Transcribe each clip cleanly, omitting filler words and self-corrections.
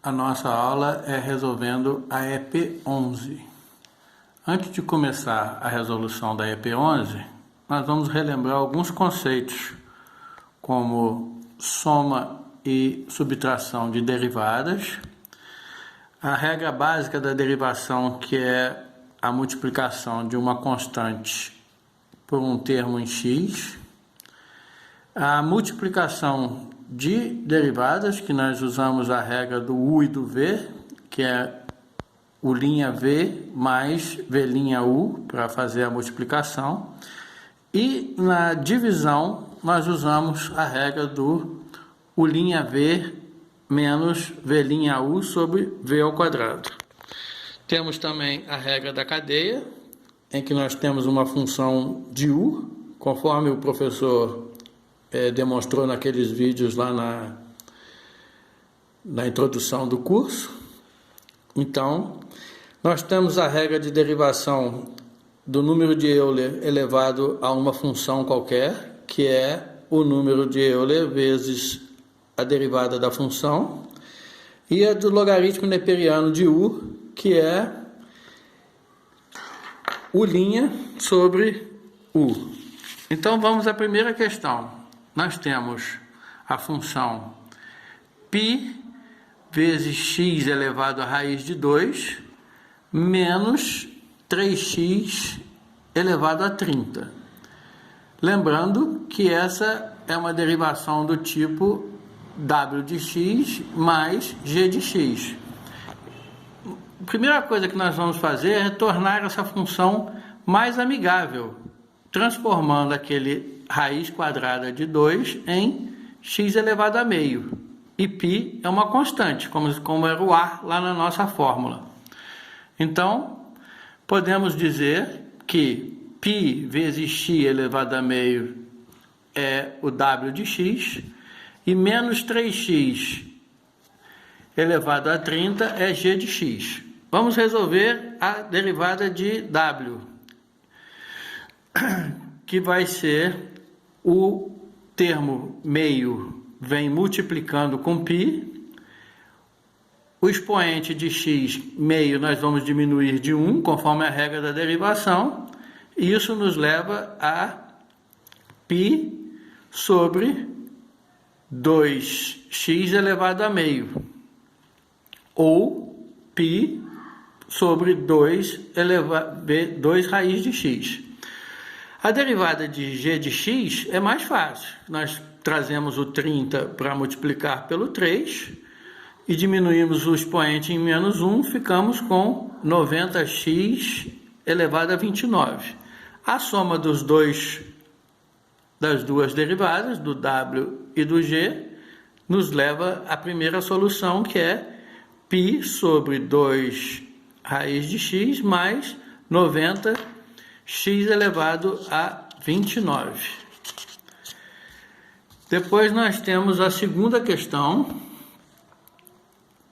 A nossa aula é resolvendo a EP11. Antes de começar a resolução da EP11, nós vamos relembrar alguns conceitos, como soma e subtração de derivadas, a regra básica da derivação, que é a multiplicação de uma constante por um termo em x, a multiplicação de derivadas, que nós usamos a regra do U e do V, que é U' V mais V'U para fazer a multiplicação. E na divisão nós usamos a regra do U' menos V'U sobre V ao quadrado. Temos também a regra da cadeia, em que nós temos uma função de U, conforme o professor demonstrou naqueles vídeos lá na introdução do curso. Então, nós temos a regra de derivação do número de Euler elevado a uma função qualquer, que é o número de Euler vezes a derivada da função, e a do logaritmo neperiano de U, que é U' sobre U. Então, vamos à primeira questão. Nós temos a função π vezes x elevado à raiz de 2 menos 3x elevado a 30. Lembrando que essa é uma derivação do tipo w de x mais g de x. A primeira coisa que nós vamos fazer é tornar essa função mais amigável, transformando aquele raiz quadrada de 2 em x elevado a meio. E π é uma constante, como era o A lá na nossa fórmula. Então, podemos dizer que π vezes x elevado a meio é o w de x, e menos 3x elevado a 30 é g de x. Vamos resolver a derivada de w, que vai ser o termo meio vem multiplicando com π, o expoente de x meio nós vamos diminuir de 1, conforme a regra da derivação, e isso nos leva a π sobre 2x elevado a meio, ou π sobre 2 raiz de x. A derivada de g de x é mais fácil. Nós trazemos o 30 para multiplicar pelo 3 e diminuímos o expoente em menos 1, ficamos com 90x elevado a 29. A soma das duas derivadas, do w e do g, nos leva à primeira solução, que é π sobre 2 raiz de x mais 90x elevado a 29. Depois nós temos a segunda questão,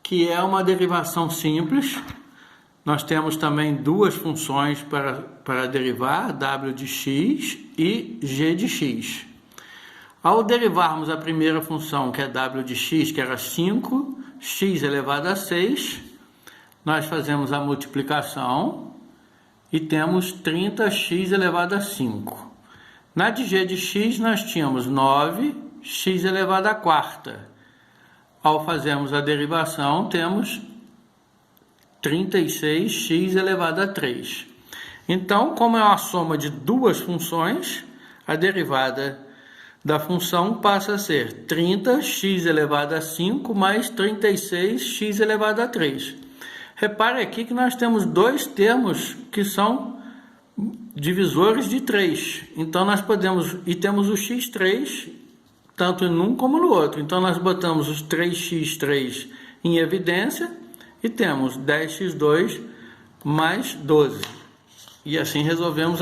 que é uma derivação simples. Nós temos também duas funções para derivar, w de x e g de x. Ao derivarmos a primeira função, que é w de x, que era 5x elevado a 6, nós fazemos a multiplicação e temos 30x elevado a 5. Na de g de x, nós tínhamos 9x elevado a quarta. Ao fazermos a derivação, temos 36x elevado a 3. Então, como é uma soma de duas funções, a derivada da função passa a ser 30x elevado a 5 mais 36x elevado a 3. Repare aqui que nós temos dois termos que são divisores de 3. Então, nós temos o x3, tanto em um como no outro. Então, nós botamos os 3x3 em evidência e temos 10x2 mais 12. E assim resolvemos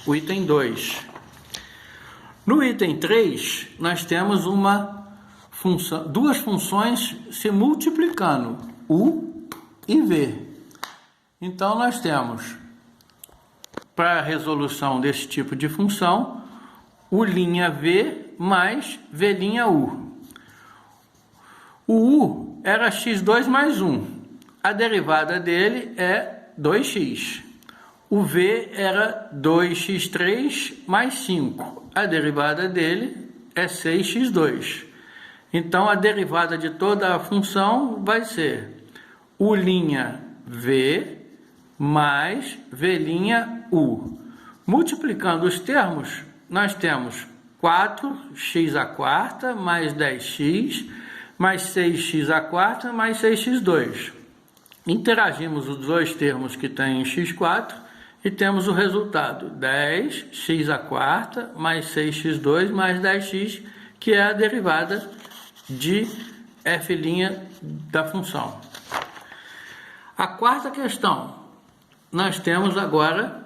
o item 2. No item 3, nós temos duas funções se multiplicando, U e V. Então, nós temos, para a resolução desse tipo de função, U' V mais V'U. O U era x2 mais 1. A derivada dele é 2x. O v era 2x3 mais 5. A derivada dele é 6x2. Então, a derivada de toda a função vai ser U'(v) mais V'(u). Multiplicando os termos, nós temos 4x² mais 10x mais 6x² mais 6x2. Interagimos os dois termos que têm x4 e temos o resultado 10x² mais 6x2 mais 10x, que é a derivada de f' da função. A quarta questão, nós temos agora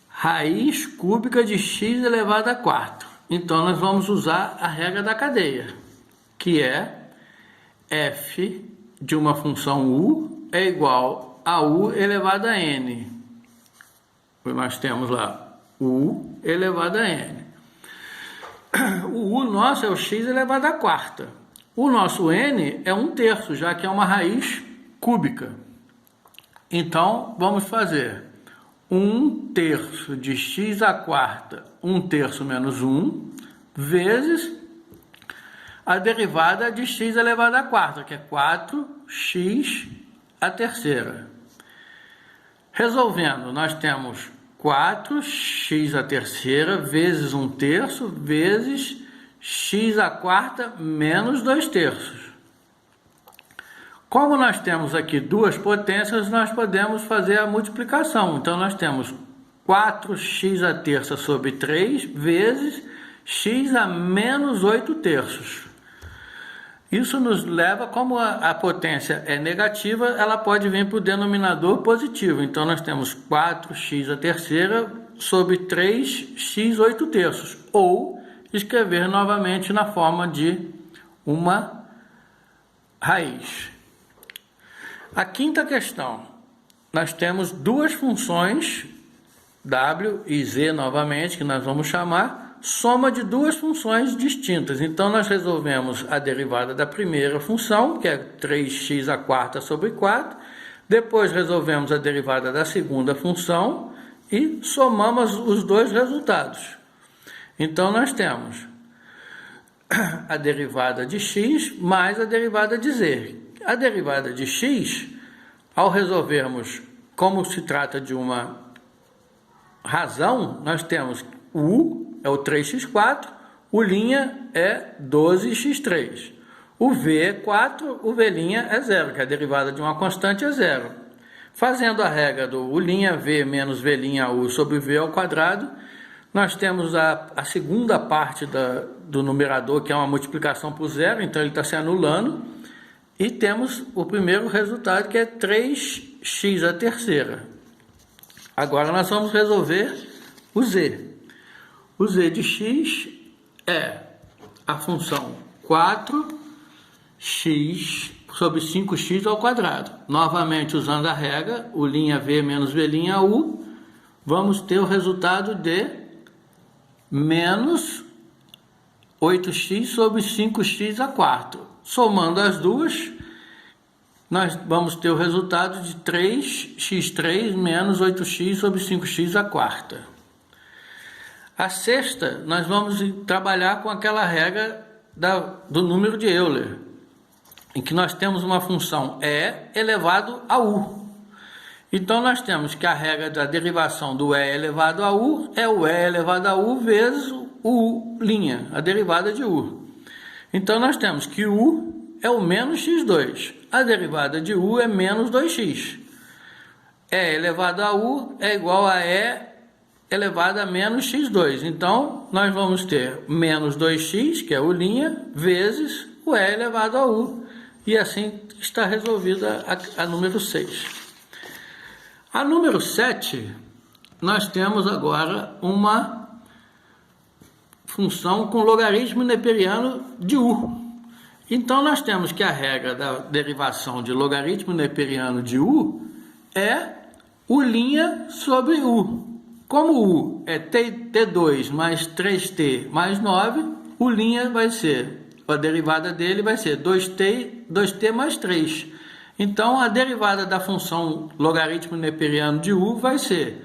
raiz cúbica de x elevado a 4. Então, nós vamos usar a regra da cadeia, que é f de uma função u é igual a u elevado a n. Nós temos lá u elevado a n. O u nosso é o x elevado a 4. O nosso n é 1/3, já que é uma raiz cúbica. Então, vamos fazer 1/3 de x² 1/3 menos 1 vezes a derivada de x elevado a 4, que é 4x a terceira. Resolvendo, nós temos 4x a terceira vezes 1/3 vezes x² menos 2/3. Como nós temos aqui duas potências, nós podemos fazer a multiplicação. Então, nós temos 4x a terça sobre 3 vezes x a menos 8/3. Isso nos leva, como a potência é negativa, ela pode vir para o denominador positivo. Então, nós temos 4x a terceira sobre 3x 8/3. Ou escrever novamente na forma de uma raiz. A quinta questão, nós temos duas funções, w e z novamente, que nós vamos chamar soma de duas funções distintas. Então, nós resolvemos a derivada da primeira função, que é 3x² sobre 4. Depois, resolvemos a derivada da segunda função e somamos os dois resultados. Então, nós temos a derivada de x mais a derivada de z. A derivada de x, ao resolvermos como se trata de uma razão, nós temos o u é o 3x4, o' é 12x3. O v é 4, o v' é 0, que a derivada de uma constante é 0. Fazendo a regra do u' menos v' sobre v ao quadrado, nós temos a segunda parte do numerador, que é uma multiplicação por zero, então ele está se anulando. E temos o primeiro resultado, que é 3x a terceira. Agora nós vamos resolver o z. O z de x é a função 4x sobre 5x ao quadrado. Novamente, usando a regra, u' menos v', vamos ter o resultado de menos 8x sobre 5x a 4. Somando as duas, nós vamos ter o resultado de 3x3 menos 8x sobre 5x a quarta. A sexta, nós vamos trabalhar com aquela regra do número de Euler, em que nós temos uma função e elevado a u. Então, nós temos que a regra da derivação do e elevado a u é o e elevado a u vezes o u', a derivada de u. Então, nós temos que u é o menos x2. A derivada de u é menos 2x. E elevado a u é igual a e elevado a menos x2. Então, nós vamos ter menos 2x, que é u', vezes o e elevado a u. E assim está resolvida a número 6. A número 7, nós temos agora uma função com logaritmo neperiano de u. Então, nós temos que a regra da derivação de logaritmo neperiano de u é u' sobre u. Como u é t2 mais 3t mais 9, u' vai ser a derivada dele vai ser 2t mais 3. Então, a derivada da função logaritmo neperiano de u vai ser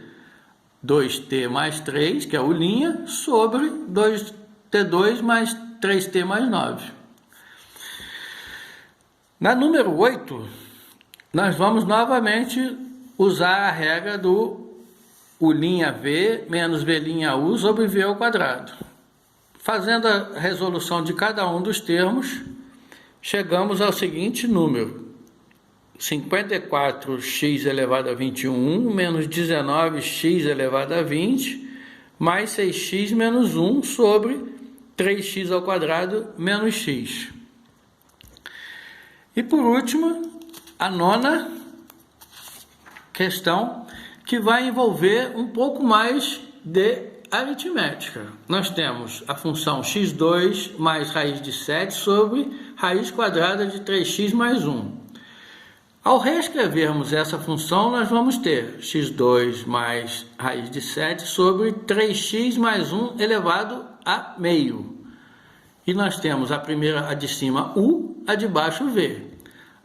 2t mais 3, que é u', sobre 2t2 mais 3t mais 9. Na número 8, nós vamos novamente usar a regra do u'v menos v'u sobre v ao quadrado. Fazendo a resolução de cada um dos termos, chegamos ao seguinte número: 54x elevado a 21 menos 19x elevado a 20 mais 6x menos 1 sobre 3x ao quadrado menos x. E por último, a nona questão, que vai envolver um pouco mais de aritmética. Nós temos a função x2 mais raiz de 7 sobre raiz quadrada de 3x mais 1. Ao reescrevermos essa função, nós vamos ter x2 mais raiz de 7 sobre 3x mais 1 elevado a meio. E nós temos a primeira, a de cima, u, a de baixo, v.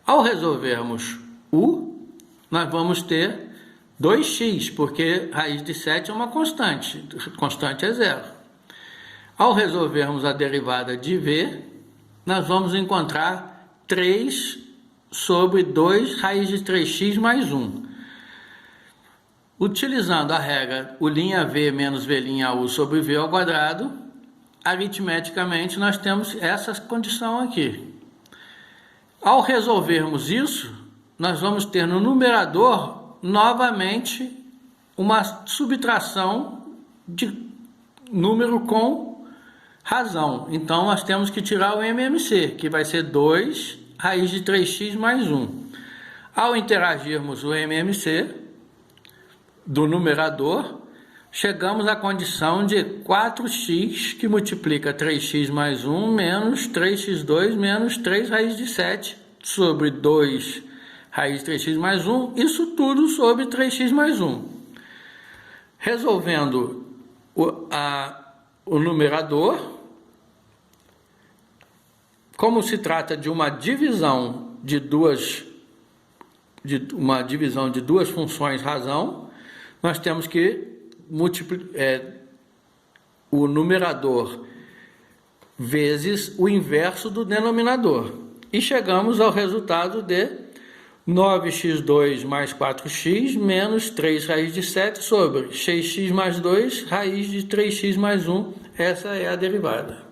Ao resolvermos u, nós vamos ter 2x, porque raiz de 7 é uma constante, constante é zero. Ao resolvermos a derivada de v, nós vamos encontrar 3 sobre 2 raiz de 3x mais 1. Utilizando a regra u'v menos v'u sobre v ao quadrado, aritmeticamente nós temos essa condição aqui. Ao resolvermos isso, nós vamos ter no numerador novamente uma subtração de número com razão. Então nós temos que tirar o MMC, que vai ser 2 raiz de 3x mais 1. Ao interagirmos o MMC do numerador, chegamos à condição de 4x, que multiplica 3x mais 1, menos 3x2, menos 3 raiz de 7, sobre 2 raiz de 3x mais 1, isso tudo sobre 3x mais 1. Resolvendo o numerador, como se trata de uma divisão de duas funções razão, nós temos que o numerador vezes o inverso do denominador. E chegamos ao resultado de 9x2 mais 4x menos 3 raiz de 7 sobre 6x mais 2 raiz de 3x mais 1. Essa é a derivada.